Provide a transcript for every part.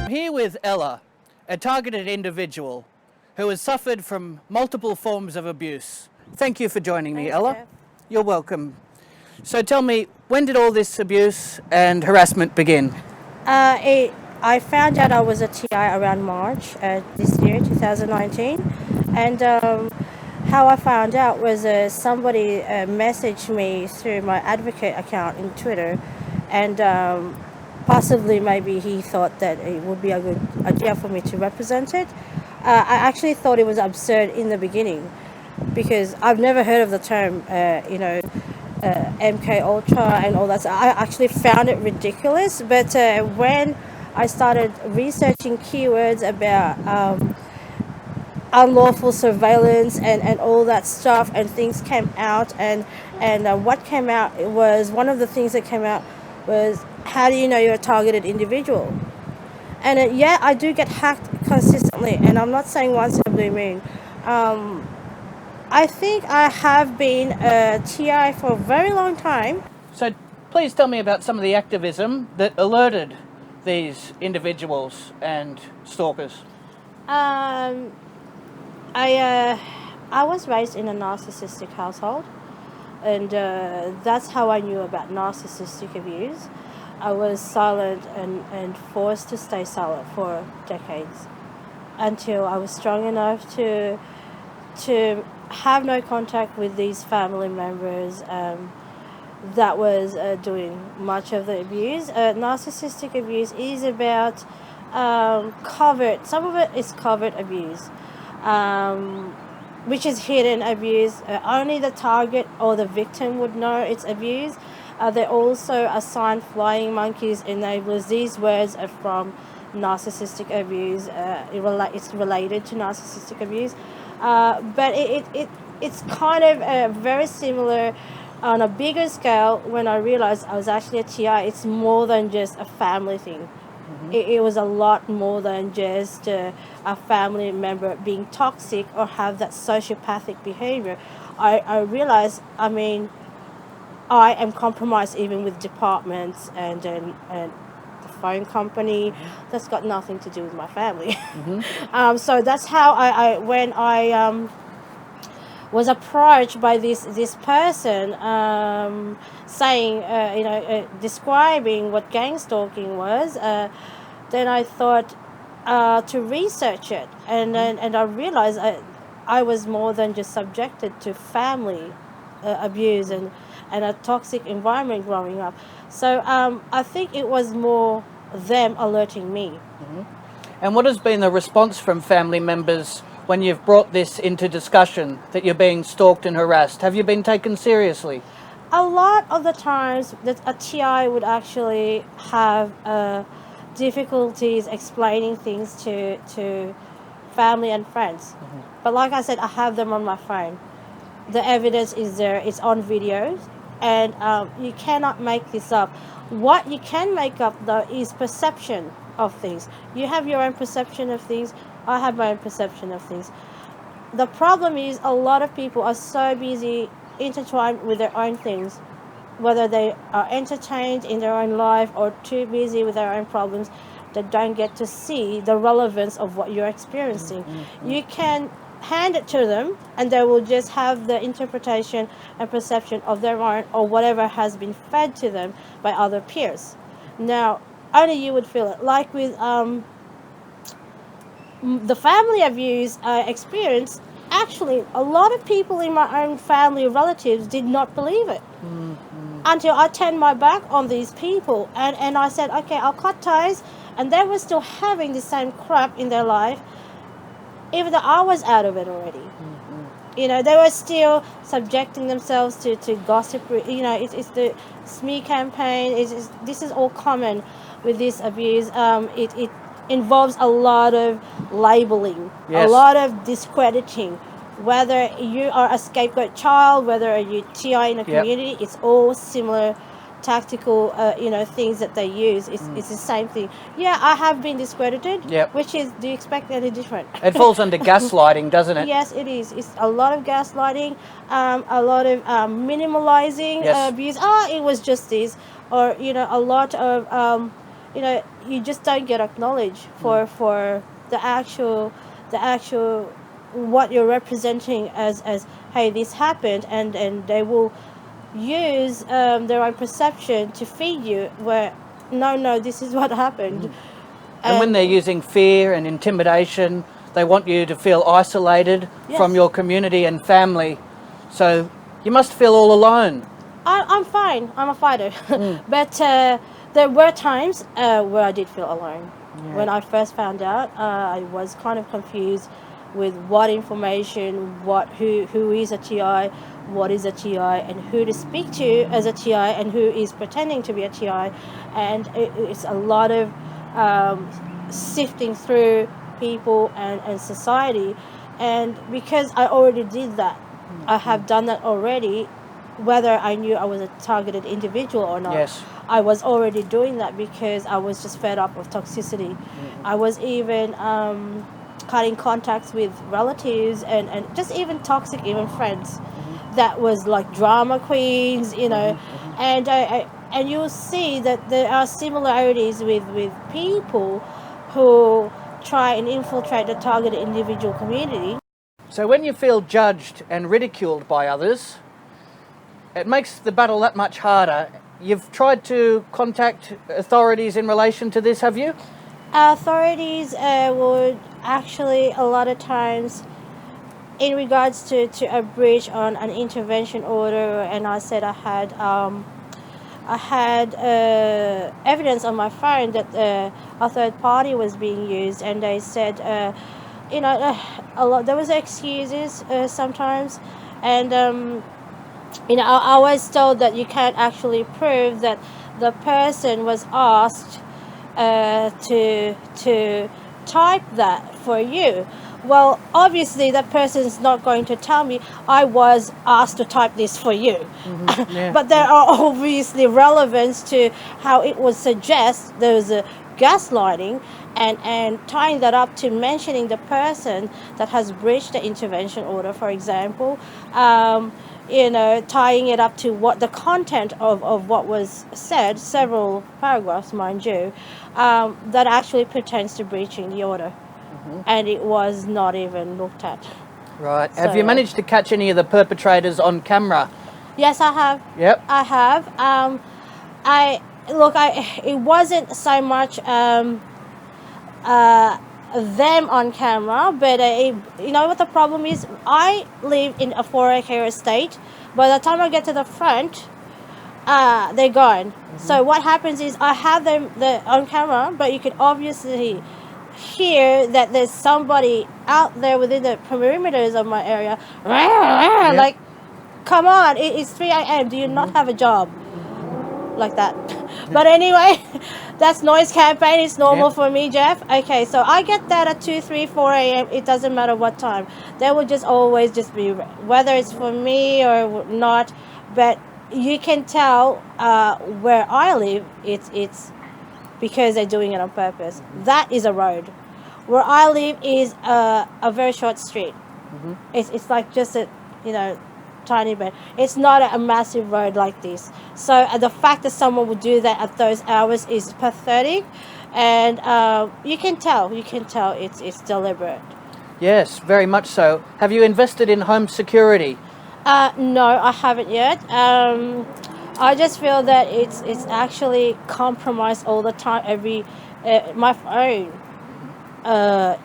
I'm here with Ella, a targeted individual who has suffered from multiple forms of abuse. Thank you for joining me, Thanks, Ella. Jeff. You're welcome. So tell me, when did all this abuse and harassment begin? I found out I was a TI around March this year, 2019, and how I found out was somebody messaged me through my advocate account in Twitter, and possibly maybe he thought that it would be a good idea for me to represent it. I actually thought it was absurd in the beginning because I've never heard of the term, MK Ultra and all that. So I actually found it ridiculous. But when I started researching keywords about unlawful surveillance and all that stuff, and things came out, and what came out was one of the things that came out was, how do you know you're a targeted individual? And yeah, I do get hacked consistently, and I'm not saying once in a blue moon. I think I have been a TI for a very long time. So please tell me about some of the activism that alerted these individuals and stalkers. Um, I was raised in a narcissistic household, and that's how I knew about narcissistic abuse. I was silent and forced to stay silent for decades until I was strong enough to have no contact with these family members that was doing much of the abuse. Narcissistic abuse is about covert. Some of it is covert abuse, which is hidden abuse. Only the target or the victim would know it's abuse. They also assign flying monkeys, enablers. These words are from narcissistic abuse. It's related to narcissistic abuse. But it's kind of very similar on a bigger scale. When I realized I was actually a TI, it's more than just a family thing. Mm-hmm. It was a lot more than just a family member being toxic or have that sociopathic behavior. I realized, I am compromised even with departments and the phone company. Mm-hmm. That's got nothing to do with my family. Mm-hmm. So that's how when I was approached by this person saying, describing what gang stalking was, then I thought to research it, and I realized I was more than just subjected to family abuse and a toxic environment growing up. So I think it was more them alerting me. Mm-hmm. And what has been the response from family members when you've brought this into discussion, that you're being stalked and harassed? Have you been taken seriously? A lot of the times that a TI would actually have difficulties explaining things to family and friends. Mm-hmm. But like I said, I have them on my phone. The evidence is there. It's on videos, and you cannot make this up. What you can make up, though, is perception of things. You have your own perception of things. I have my own perception of things. The problem is a lot of people are so busy intertwined with their own things, whether they are entertained in their own life or too busy with their own problems, that don't get to see the relevance of what you're experiencing. Mm-hmm. You can hand it to them and they will just have the interpretation and perception of their own or whatever has been fed to them by other peers. Now, only you would feel it. Like with the family abuse I experienced, actually a lot of people in my own family, relatives, did not believe it. Mm-hmm. Until I turned my back on these people and I said, okay, I'll cut ties, and they were still having the same crap in their life even though I was out of it already. Mm-hmm. They were still subjecting themselves to gossip. It's the SME campaign. This is all common with this abuse. It involves a lot of labeling, yes, a lot of discrediting. Whether you are a scapegoat child, whether you're TI in a community, yep, it's all similar tactical things that they use. It's the same thing. Yeah, I have been discredited. Yep. Which is, do you expect any different? It falls under gaslighting, doesn't it? Yes, it is. It's a lot of gaslighting, a lot of minimalizing, yes, abuse. It was just this, or a lot of you just don't get acknowledged for the actual what you're representing as hey, this happened, and they will use their own perception to feed you where no, this is what happened. And when they're using fear and intimidation, they want you to feel isolated from Yes. your community and family. So you must feel all alone. I'm fine. I'm a fighter. But there were times where I did feel alone. When I first found out, I was kind of confused with what information, who is a TI, what is a TI, and who to speak to as a TI, and who is pretending to be a TI. And it's a lot of sifting through people and society. And because I already did that, I have done that already, whether I knew I was a targeted individual or not. Yes. I was already doing that because I was just fed up of toxicity. I was even cutting contacts with relatives and just even toxic, even friends that was like drama queens, and you'll see that there are similarities with people who try and infiltrate the targeted individual community. So when you feel judged and ridiculed by others, it makes the battle that much harder. You've tried to contact authorities in relation to this, have you? Authorities would actually a lot of times in regards to a breach on an intervention order, and I said I had evidence on my phone that a third party was being used, and they said a lot there was excuses sometimes, and I was told that you can't actually prove that the person was asked to type that for you. Well, obviously that person's not going to tell me I was asked to type this for you. Yeah. But there are obviously relevance to how it would suggest there was a gaslighting, and tying that up to mentioning the person that has breached the intervention order, for example. Tying it up to what the content of what was said, several paragraphs, mind you, that actually pertains to breaching the order. And it was not even looked at. Right. Have you managed to catch any of the perpetrators on camera? Yes, I have. Yep. I have. It wasn't so much them on camera, but you know what the problem is? I live in a 4-acre estate. By the time I get to the front, they're gone. So what happens is I have them on camera, but you can obviously hear that there's somebody out there within the perimeters of my area. Like, come on, it's 3 a.m. Do you not have a job? Like that. But anyway, that's noise campaign. It's normal for me, Jeff. Okay, so I get that at 2, 3, 4 a.m. It doesn't matter what time. They will just always just be, whether it's for me or not. But you can tell where I live, it's because they're doing it on purpose. That is a road. Where I live is a very short street. It's like just a tiny bit. It's not a massive road like this. So the fact that someone would do that at those hours is pathetic, and you can tell it's deliberate. Yes, very much so. Have you invested in home security? No, I haven't yet. I just feel that it's actually compromised all the time. My phone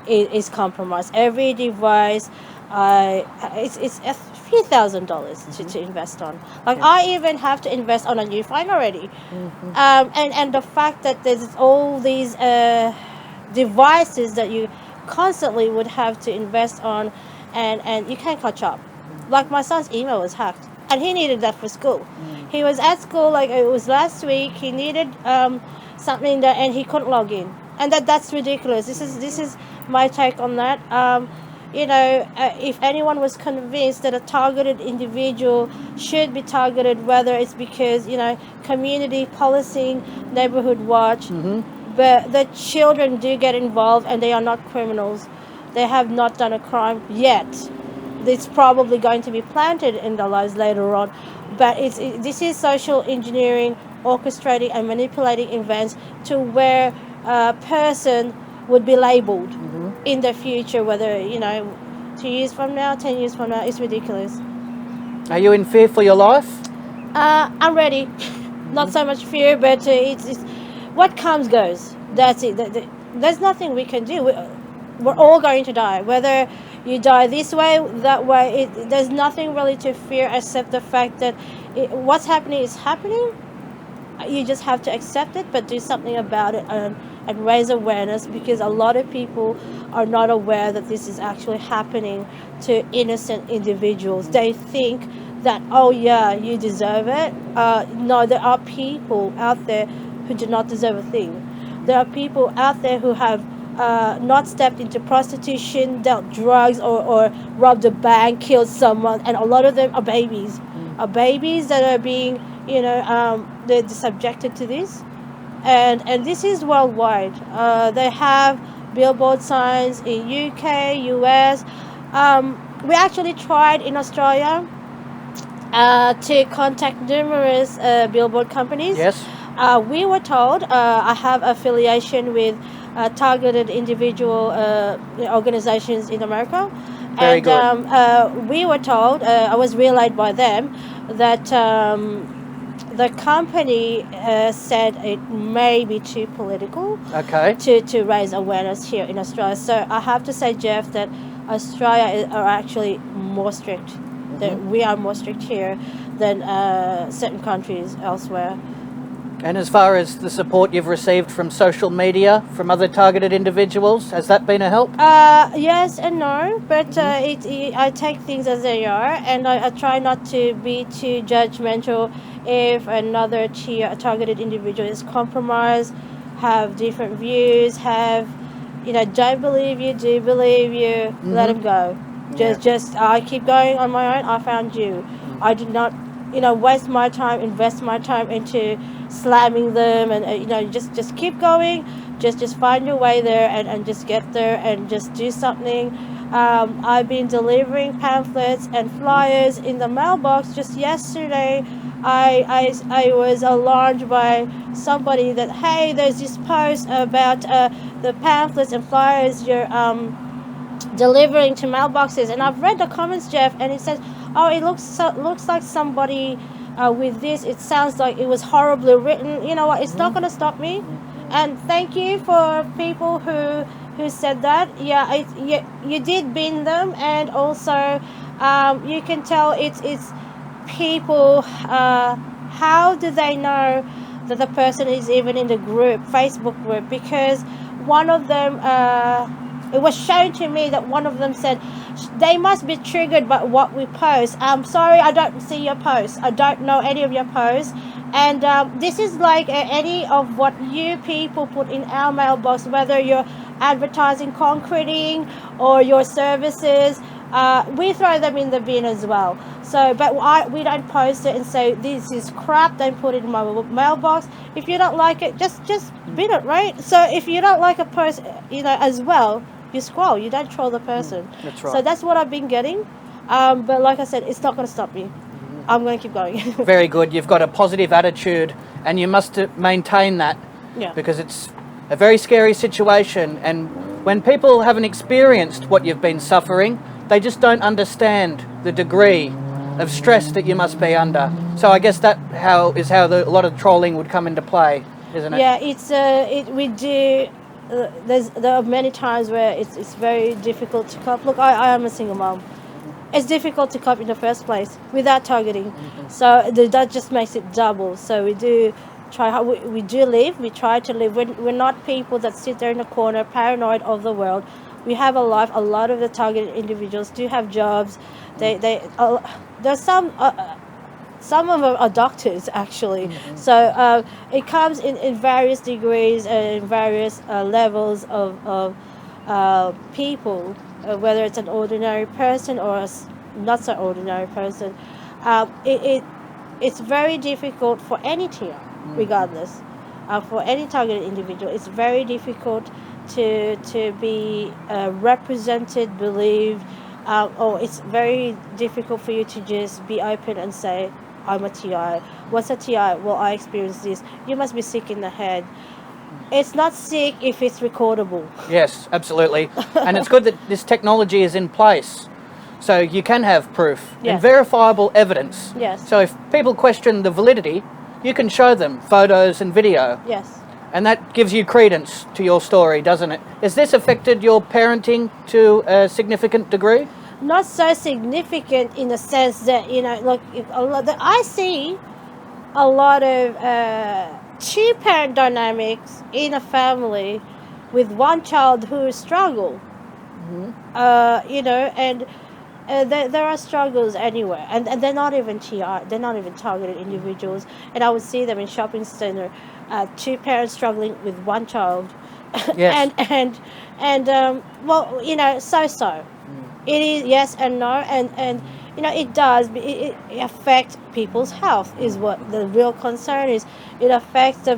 is compromised. Every device, it's a few $1,000s to invest on. Like I even have to invest on a new phone already. And the fact that there's all these devices that you constantly would have to invest on, and you can't catch up. Like my son's email was hacked, and he needed that for school. He was at school, like it was last week. He needed something that, and he couldn't log in, and that's ridiculous. This is my take on that. If anyone was convinced that a targeted individual should be targeted, whether it's because community policing, neighborhood watch, but the children do get involved, and they are not criminals. They have not done a crime yet. It's probably going to be planted in their lives later on, but this is social engineering orchestrating and manipulating events to where a person would be labeled in the future, whether, 2 years from now, 10 years from now. It's ridiculous. Are you in fear for your life? I'm ready. Not so much fear, but it's what comes goes. That's it. There's nothing we can do. We're all going to die. Whether you die this way, that way, there's nothing really to fear except the fact that what's happening is happening. You just have to accept it, but do something about it and raise awareness, because a lot of people are not aware that this is actually happening to innocent individuals. They think that, oh yeah, you deserve it. No, there are people out there who do not deserve a thing. There are people out there who have not stepped into prostitution, dealt drugs, or robbed a bank, killed someone, and a lot of them are babies. Are babies that are being, they're subjected to this, and this is worldwide. They have billboard signs in UK, US. We actually tried in Australia to contact numerous billboard companies. Yes. We were told, I have affiliation with targeted individual organizations in America. Very And good. we were told, I was relayed by them, that the company said it may be too political Okay. to raise awareness here in Australia. So I have to say, Jeff, that Australia are actually more strict. That we are more strict here than certain countries elsewhere. And as far as the support you've received from social media, from other targeted individuals, has that been a help? Yes and no, but I take things as they are, and I try not to be too judgmental if another targeted individual is compromised, have different views, don't believe you, do believe you, let them go. Just I keep going on my own. I found you. I did not, waste my time, invest my time into slamming them, and just keep going. Just find your way there, and just get there, and just do something. I've been delivering pamphlets and flyers in the mailbox. Just yesterday, I was alarmed by somebody that, hey, there's this post about the pamphlets and flyers you're delivering to mailboxes, and I've read the comments, Jeff, and it says, oh, it looks like somebody with this, it sounds like it was horribly written. You know what, it's not going to stop me. And thank you for people who said that. You did bin them, and also you can tell it's people, how do they know that the person is even in the Facebook group, because one of them, it was shown to me that one of them said they must be triggered by what we post. I'm sorry, I don't see your posts. I don't know any of your posts. And this is like any of what you people put in our mailbox, whether you're advertising concreting or your services, we throw them in the bin as well. So, but we don't post it and say this is crap, don't put it in my mailbox. If you don't like it, just bin it, right? So if you don't like a post, as well, you scroll, you don't troll the person. That's right. So that's what I've been getting. But like I said, it's not going to stop me. I'm going to keep going. Very good. You've got a positive attitude, and you must maintain that. Yeah. Because it's a very scary situation, and when people haven't experienced what you've been suffering, they just don't understand the degree of stress that you must be under. So I guess that is how a lot of trolling would come into play, isn't it? Yeah, we do. There are many times where it's very difficult to cope. Look, I am a single mom. It's difficult to cope in the first place without targeting. So that just makes it double. So we do try. We do live. We try to live. We're not people that sit there in a corner, paranoid of the world. We have a life. A lot of the targeted individuals do have jobs. There's some of them are doctors, actually. So it comes in various degrees and various levels of people, whether it's an ordinary person or a not so ordinary person. It's very difficult for any tier, regardless. For any targeted individual, it's very difficult to be represented, believed, or it's very difficult for you to just be open and say, I'm a TI. What's a TI? Well, I experienced this. You must be sick in the head. It's not sick if it's recordable. Yes, absolutely. And it's good that this technology is in place. So you can have proof and Yes. verifiable evidence. Yes. So if people question the validity, you can show them photos and video. Yes. And that gives you credence to your story, doesn't it? Has this affected your parenting to a significant degree? Not so significant in the sense that, like I see a lot of two-parent dynamics in a family with one child who struggle. And there are struggles anywhere, and they're not even TI, they're not even targeted individuals. And I would see them in shopping center, two parents struggling with one child. Yes. So it is yes and no, and it does. It affects people's health is what the real concern is. It affects the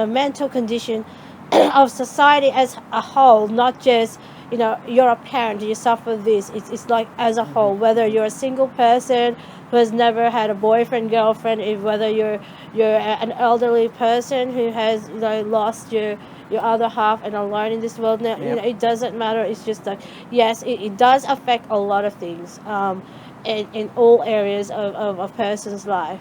mental condition of society as a whole, not just you're a parent, you suffer this. It's like as a whole, whether you're a single person who has never had a boyfriend, girlfriend, whether you're an elderly person who has lost your other half and alone in this world now. Yep. It doesn't matter. It's just like, yes, it does affect a lot of things in all areas of a person's life.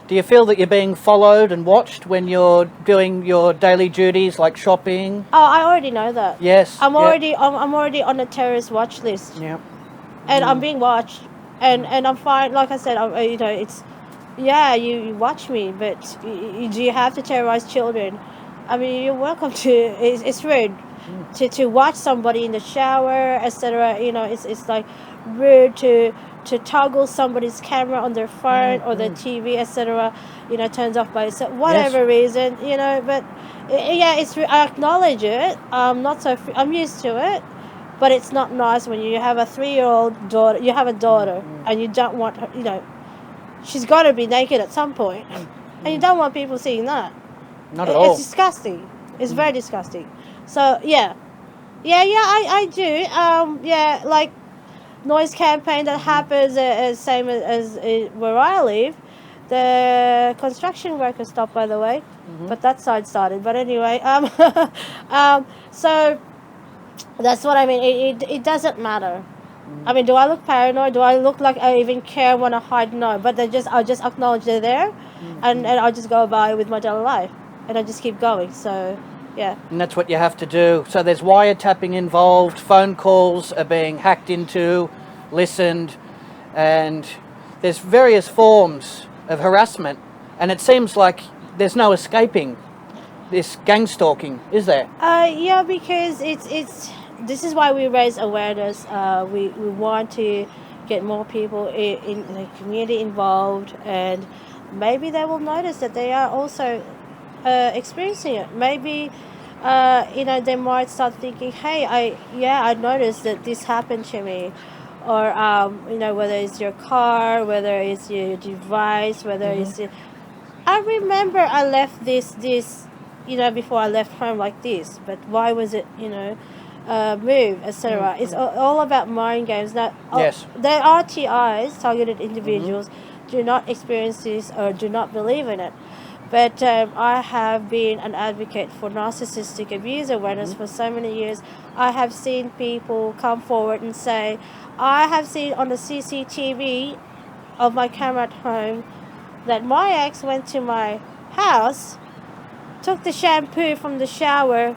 Do you feel that you're being followed and watched when you're doing your daily duties like shopping? Oh, I already know that. Yes. I'm already on a terrorist watch list. Yeah. And I'm being watched, and I'm fine. Like I said, it's you watch me, but do you have to terrorize children? I mean, you're welcome to. It's rude to watch somebody in the shower, etc. It's like rude to toggle somebody's camera on their phone or their TV, etc. Turns off by itself, whatever reason. But I acknowledge it. I'm used to it. But it's not nice when you have a 3-year-old daughter. You have a daughter, and you don't want her. She's got to be naked at some point, and you don't want people seeing that. Not at all. It's disgusting. It's very disgusting. So I do. Like noise campaign that happens same as where I live. The construction workers stopped, by the way, but that side started. But anyway, so. That's what I mean. It doesn't matter. I mean, do I look paranoid? Do I look like I even care, want to hide? No. But I'll just acknowledge they're there, and I'll just go by with my daily life, and I just keep going. So, yeah. And that's what you have to do. So there's wiretapping involved, phone calls are being hacked into, listened, and there's various forms of harassment. And it seems like there's no escaping this gang stalking, is there? Because it's this is why we raise awareness. We want to get more people in the community involved, and maybe they will notice that they are also experiencing it. Maybe they might start thinking, hey, I noticed that this happened to me. Or whether it's your car, whether it's your device, whether it's I remember I left this before I left home like this, but why was it move, etc. It's all about mind games. Now, Yes. there are TIs, targeted individuals, do not experience this or do not believe in it. But I have been an advocate for narcissistic abuse awareness for so many years. I have seen people come forward and say, I have seen on the CCTV of my camera at home that my ex went to my house, took the shampoo from the shower,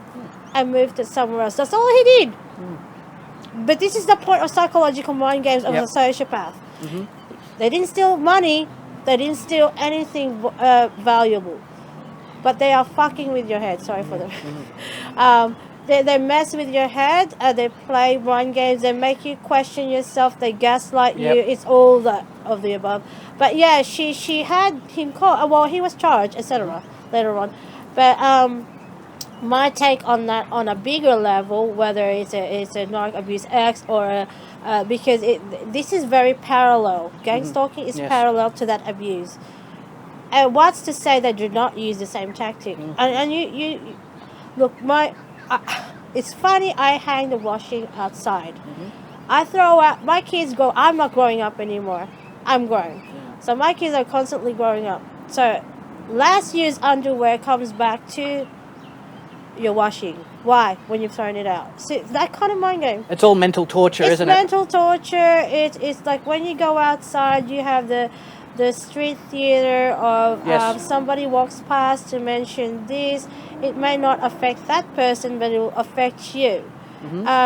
and moved it somewhere else. That's all he did. But this is the point of psychological mind games of a sociopath. They didn't steal money. They didn't steal anything valuable. But they are fucking with your head. Sorry for them. They mess with your head. They play mind games. They make you question yourself. They gaslight you. It's all that of the above. But yeah, she had him caught. Well, he was charged, etc. Later on. But my take on that on a bigger level, whether it's a narc abuse X or because this is very parallel. Gang stalking is parallel to that abuse. And what's to say they do not use the same tactic? And you look, it's funny. I hang the washing outside. I throw out my kids. Go. I'm not growing up anymore. I'm grown. So my kids are constantly growing up. So last year's underwear comes back to your washing. Why? When you've thrown it out. So that kind of mind game. It's all mental torture, It's isn't mental torture. It's like when you go outside, you have the street theater of Yes. somebody walks past to mention this. It may not affect that person, but it will affect you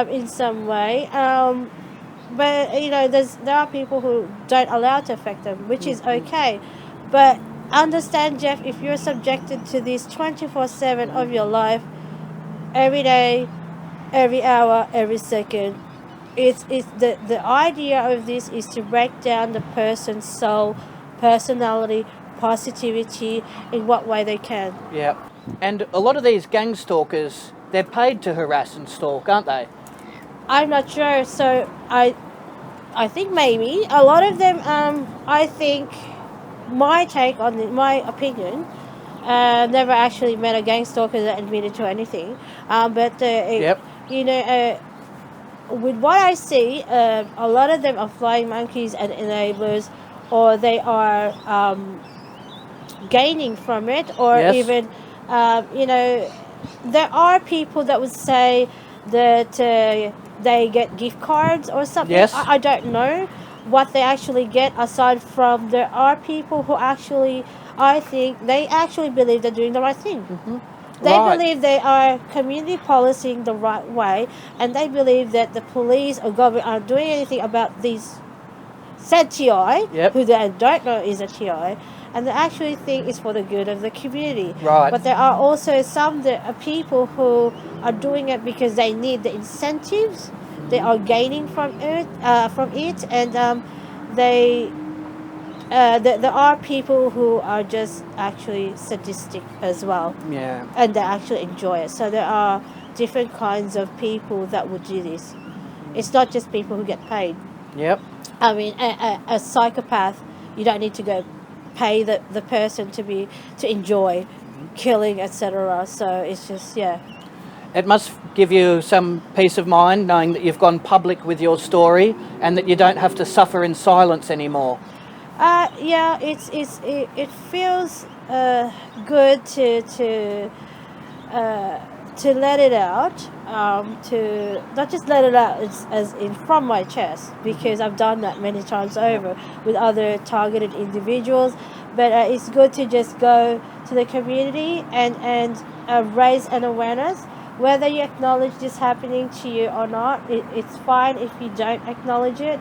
in some way. But you know, there are people who don't allow it to affect them, which is okay. But understand, Jeff, if you're subjected to this 24/7 of your life, every day, every hour, every second, it's the idea of this is to break down the person's soul, personality, positivity in what way they can. Yeah. And a lot of these gang stalkers, they're paid to harass and stalk, aren't they? I'm not sure, so I think maybe a lot of them. I think my take on my opinion. Never actually met a gang stalker that admitted to anything, but Yep. you know, with what I see, a lot of them are flying monkeys and enablers, or they are gaining from it, or Yes. even, you know, there are people that would say that they get gift cards or something. Yes. I don't know what they actually get, aside from there are people who actually, I think, they actually believe they're doing the right thing. They Right. believe they are community policing the right way, and they believe that the police or government aren't doing anything about these said TI, Yep. who they don't know is a TI, and they actually think it's for the good of the community. Right. But there are also some that are people who are doing it because they need the incentives. They are gaining from it, and they. There are people who are just actually sadistic as well, Yeah. and they actually enjoy it. So there are different kinds of people that would do this. It's not just people who get paid. Yep. I mean, a psychopath, you don't need to go pay the person to enjoy killing, etc. So it's just, yeah. It must give you some peace of mind knowing that you've gone public with your story and that you don't have to suffer in silence anymore. Yeah, it feels good to let it out, to not just let it out as in from my chest, because I've done that many times over with other targeted individuals. But it's good to just go to the community and raise an awareness. Whether you acknowledge this happening to you or not, it's fine if you don't acknowledge it.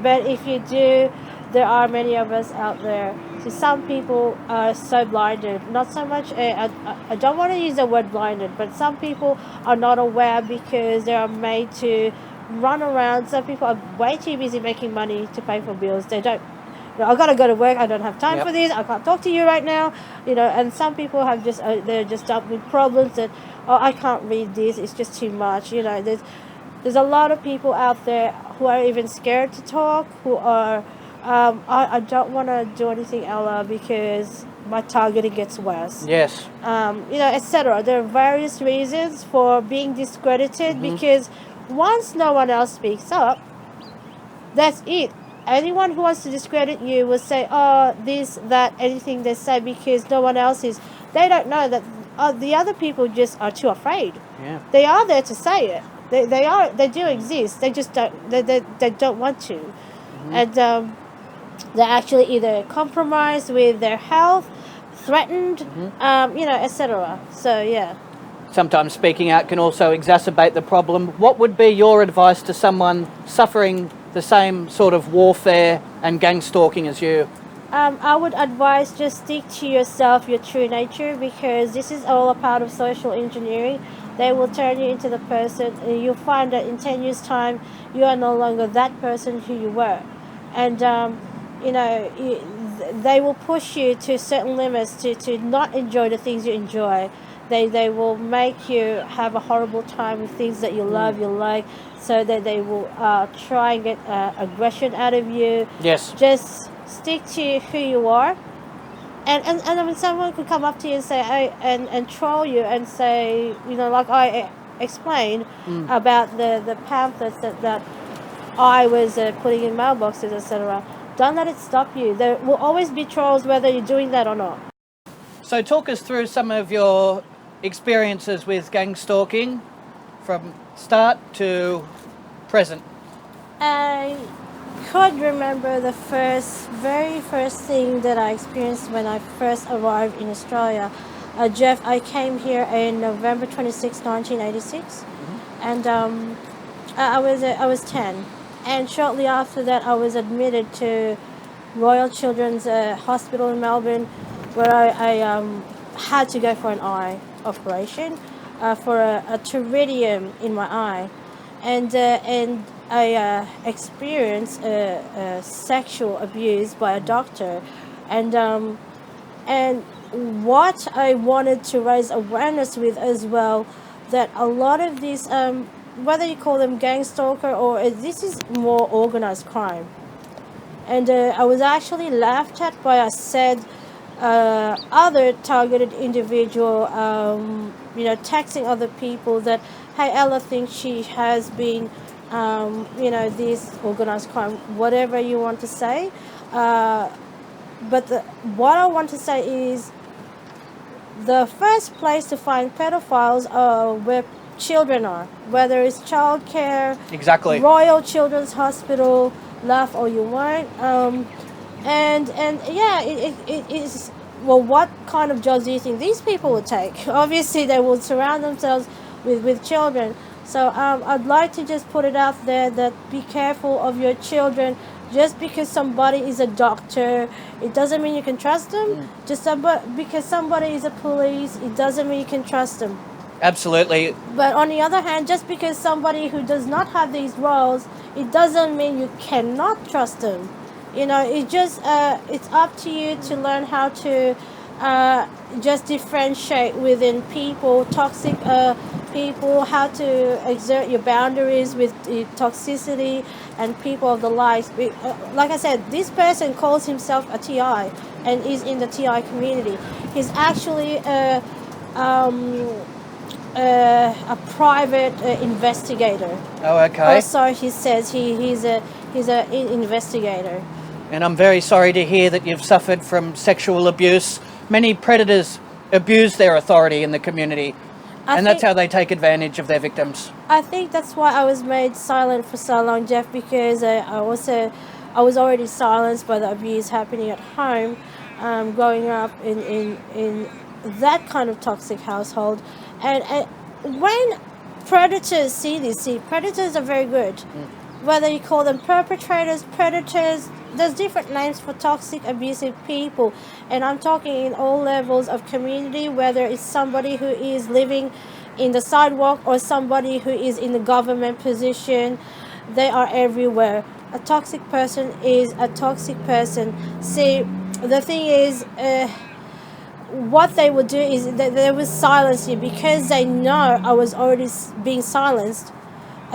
But if you do, there are many of us out there. So some people are so blinded. Not so much, I don't want to use the word blinded, but some people are not aware because they are made to run around. Some people are way too busy making money to pay for bills. They don't, you know, I got to go to work. I don't have time for this. I can't talk to you right now. You know, and some people have just, they're just up with problems that, oh, I can't read this. It's just too much. You know, there's a lot of people out there who are even scared to talk, who are, I don't want to do anything, Ella, because my targeting gets worse. Yes. You know, etc. There are various reasons for being discredited, because once no one else speaks up, that's it. Anyone who wants to discredit you will say, oh, this, that, anything they say, because no one else is. They don't know that the other people just are too afraid. Yeah. They are there to say it. They do exist. They just don't. They don't want to, and they're actually either compromised with their health, threatened, you know, etc. So yeah. Sometimes speaking out can also exacerbate the problem. What would be your advice to someone suffering the same sort of warfare and gang stalking as you? I would advise just stick to yourself, your true nature, because this is all a part of social engineering. They will turn you into the person, and you'll find that in 10 years' time, you are no longer that person who you were. And, you know, they will push you to certain limits to not enjoy the things you enjoy. They will make you have a horrible time with things that you love, you like, so that they will try and get aggression out of you. Yes. Just stick to who you are. And I mean, someone could come up to you and say, and troll you and say, you know, like I explained about the pamphlets that I was putting in mailboxes, etc. don't let it stop you. There will always be trolls whether you're doing that or not. So talk us through some of your experiences with gang stalking from start to present. I could remember the very first thing that I experienced when I first arrived in Australia. Jeff, I came here in November 26, 1986, and I was 10. And shortly after that, I was admitted to Royal Children's Hospital in Melbourne, where I had to go for an eye operation for a pterygium in my eye, and I experienced sexual abuse by a doctor, and what I wanted to raise awareness with as well, that a lot of these, whether you call them gang stalker or this is more organized crime, and I was actually laughed at by a said other targeted individual, texting other people that, hey, Ella thinks she has been, this organized crime, whatever you want to say. But what I want to say is the first place to find pedophiles are where children are, whether it's childcare, Exactly. Royal Children's Hospital, laugh or you won't. And yeah, it is. Well, what kind of jobs do you think these people would take? Obviously, they will surround themselves with children. So I'd like to just put it out there that be careful of your children. Just because somebody is a doctor, it doesn't mean you can trust them. Because somebody is a police, it doesn't mean you can trust them. Absolutely. But on the other hand, just because somebody who does not have these roles, it doesn't mean you cannot trust them. It just it's up to you to learn how to just differentiate within people, toxic people, how to exert your boundaries with the toxicity and people of the likes. Like I said, this person calls himself a TI and is in the TI community. He's actually a private investigator. Oh, okay. Also, he says he's an investigator. And I'm very sorry to hear that you've suffered from sexual abuse. Many predators abuse their authority in the community, and that's how they take advantage of their victims. I think that's why I was made silent for so long, Jeff, because I was already silenced by the abuse happening at home, growing up in that kind of toxic household. And when predators see this, predators are very good. Whether you call them perpetrators, predators, there's different names for toxic, abusive people. And I'm talking in all levels of community, whether it's somebody who is living in the sidewalk or somebody who is in the government position. They are everywhere. A toxic person is a toxic person. See, the thing is, what they would do is they would silence you because they know I was already being silenced.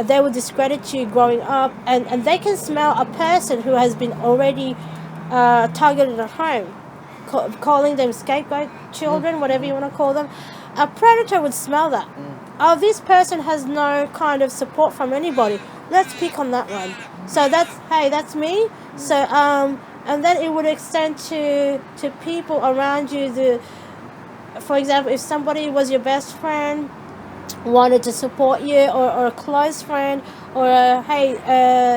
They will discredit you growing up, and they can smell a person who has been already targeted at home, calling them scapegoat children, whatever you want to call them. A predator would smell that. Oh, this person has no kind of support from anybody. Let's pick on that one. So that's me. So and then it would extend to people around you. For example, if somebody was your best friend, wanted to support you, or a close friend, or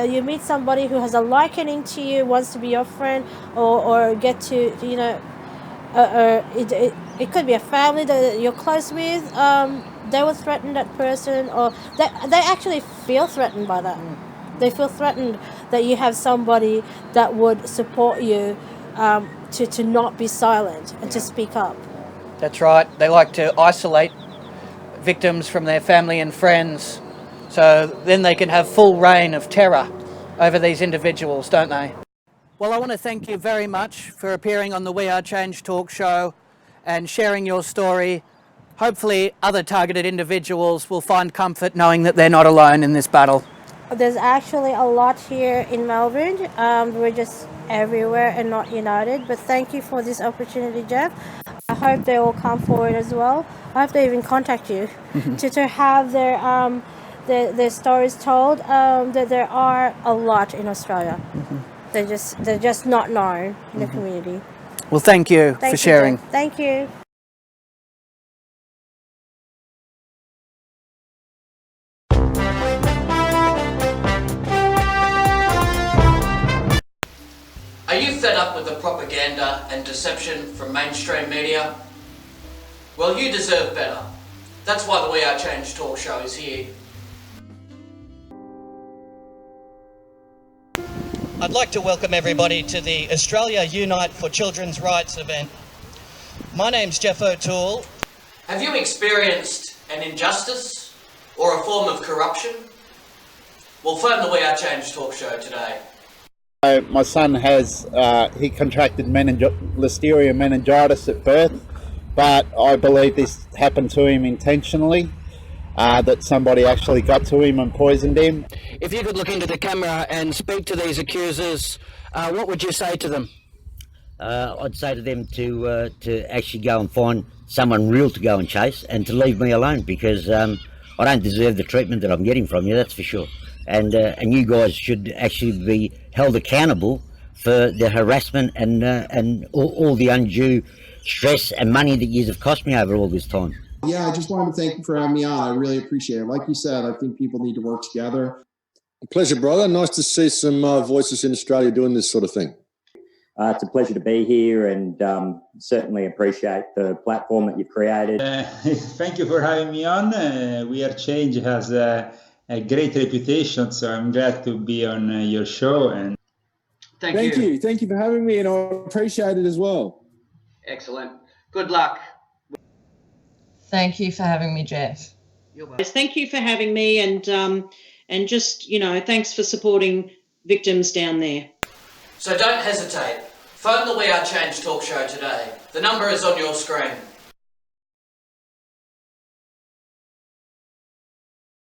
you meet somebody who has a likening to you, wants to be your friend, or get to it could be a family that you're close with. They will threaten that person, or they actually feel threatened by that. They feel threatened that you have somebody that would support you, to not be silent and to speak up. That's right. They like to isolate victims from their family and friends, so then they can have full reign of terror over these individuals, don't they? Well, I want to thank you very much for appearing on the We Are Change talk show and sharing your story. Hopefully other targeted individuals will find comfort knowing that they're not alone in this battle. There's actually a lot here in Melbourne. We're just everywhere and not united, but thank you for this opportunity, Jeff. I hope they will come forward as well. I hope they even contact you to have their stories told. That there are a lot in Australia. they're just not known in the community. Well, thank you for Thank you, sharing. Jeff. Thank you. Are you fed up with the propaganda and deception from mainstream media? Well, you deserve better. That's why the We Are Change talk show is here. I'd like to welcome everybody to the Australia Unite for Children's Rights event. My name's Jeff O'Toole. Have you experienced an injustice or a form of corruption? Well, phone the We Are Change talk show today. My son has, he contracted Listeria meningitis at birth, but I believe this happened to him intentionally, that somebody actually got to him and poisoned him. If you could look into the camera and speak to these accusers, what would you say to them? I'd say to them to actually go and find someone real to go and chase, and to leave me alone, because I don't deserve the treatment that I'm getting from you, that's for sure. And you guys should actually be held accountable for the harassment and all the undue stress and money that you have cost me over all this time. Yeah, I just wanted to thank you for having me on. I really appreciate it. Like you said, I think people need to work together. Pleasure, brother. Nice to see some voices in Australia doing this sort of thing. It's a pleasure to be here, and certainly appreciate the platform that you've created. Thank you for having me on. We Are Change has a great reputation, so I'm glad to be on your show. And Thank you. Thank you for having me, and I appreciate it as well. Excellent. Good luck. Thank you for having me, Jeff. Thank you for having me, and just, thanks for supporting victims down there. So don't hesitate. Phone the We Are Change talk show today. The number is on your screen.